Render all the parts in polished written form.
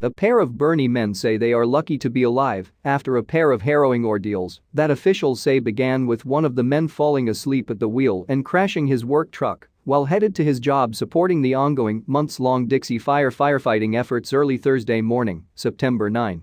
A pair of Burney men say they are lucky to be alive after a pair of harrowing ordeals that officials say began with one of the men falling asleep at the wheel and crashing his work truck while headed to his job supporting the ongoing months-long Dixie Fire firefighting efforts early Thursday morning, September 9.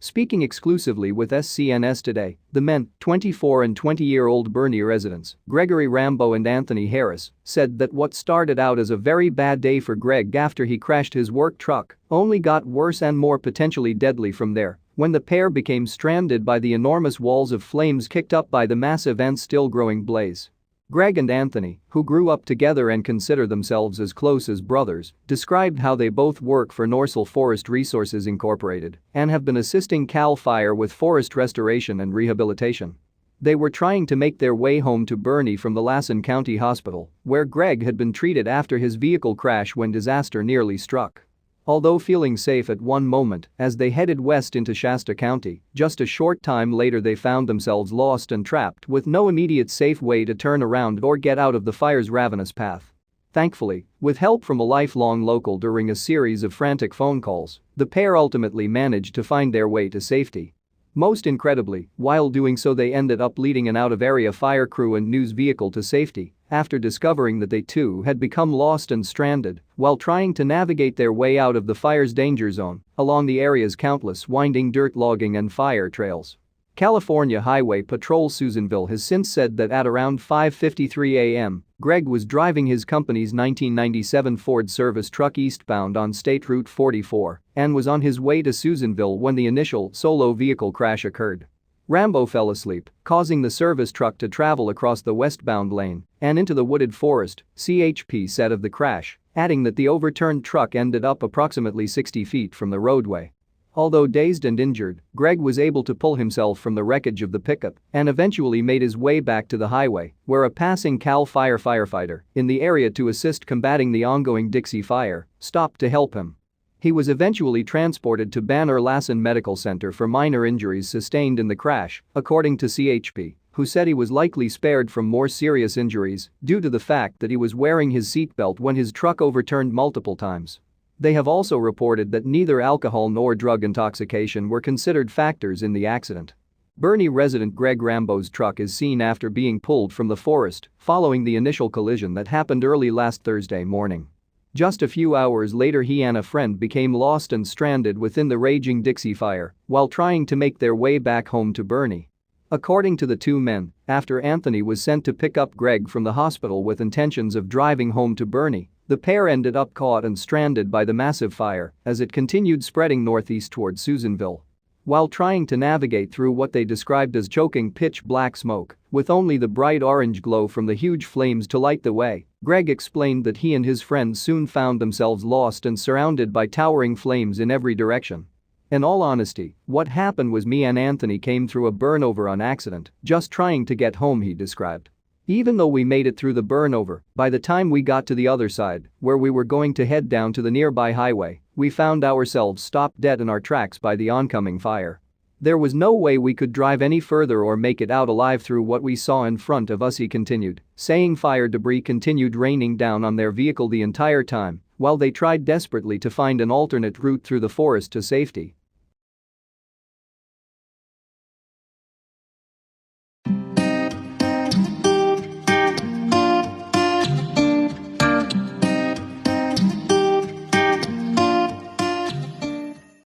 Speaking exclusively with SCNS today, the men, 24 and 20-year-old Burney residents, Gregory Rambo and Anthony Harris, said that what started out as a very bad day for Greg after he crashed his work truck only got worse and more potentially deadly from there when the pair became stranded by the enormous walls of flames kicked up by the massive and still-growing blaze. Greg and Anthony, who grew up together and consider themselves as close as brothers, described how they both work for Norcal Forest Resources Inc and have been assisting CAL FIRE with forest restoration and rehabilitation. They were trying to make their way home to Burney from the Lassen County Hospital, where Greg had been treated after his vehicle crash when disaster nearly struck. Although feeling safe at one moment as they headed west into Shasta County, just a short time later they found themselves lost and trapped with no immediate safe way to turn around or get out of the fire's ravenous path. Thankfully, with help from a lifelong local during a series of frantic phone calls, the pair ultimately managed to find their way to safety. Most incredibly, while doing so they ended up leading an out-of-area fire crew and news vehicle to safety after discovering that they too had become lost and stranded while trying to navigate their way out of the fire's danger zone along the area's countless winding dirt logging and fire trails. California Highway Patrol Susanville has since said that at around 5:53 a.m., Greg was driving his company's 1997 Ford service truck eastbound on State Route 44 and was on his way to Susanville when the initial solo vehicle crash occurred. Rambo fell asleep, causing the service truck to travel across the westbound lane and into the wooded forest, CHP said of the crash, adding that the overturned truck ended up approximately 60 feet from the roadway. Although dazed and injured, Greg was able to pull himself from the wreckage of the pickup and eventually made his way back to the highway, where a passing CAL FIRE firefighter in the area to assist combating the ongoing Dixie Fire stopped to help him. He was eventually transported to Banner Lassen Medical Center for minor injuries sustained in the crash, according to CHP, who said he was likely spared from more serious injuries due to the fact that he was wearing his seatbelt when his truck overturned multiple times. They have also reported that neither alcohol nor drug intoxication were considered factors in the accident. Burney resident Greg Rambo's truck is seen after being pulled from the forest following the initial collision that happened early last Thursday morning. Just a few hours later he and a friend became lost and stranded within the raging Dixie Fire while trying to make their way back home to Burney. According to the two men, after Anthony was sent to pick up Greg from the hospital with intentions of driving home to Burney, the pair ended up caught and stranded by the massive fire as it continued spreading northeast toward Susanville. While trying to navigate through what they described as choking pitch-black smoke, with only the bright orange glow from the huge flames to light the way, Greg explained that he and his friends soon found themselves lost and surrounded by towering flames in every direction. In all honesty, what happened was me and Anthony came through a burnover on accident, just trying to get home, he described. Even though we made it through the burnover, by the time we got to the other side, where we were going to head down to the nearby highway, we found ourselves stopped dead in our tracks by the oncoming fire. There was no way we could drive any further or make it out alive through what we saw in front of us, he continued, saying fire debris continued raining down on their vehicle the entire time while they tried desperately to find an alternate route through the forest to safety.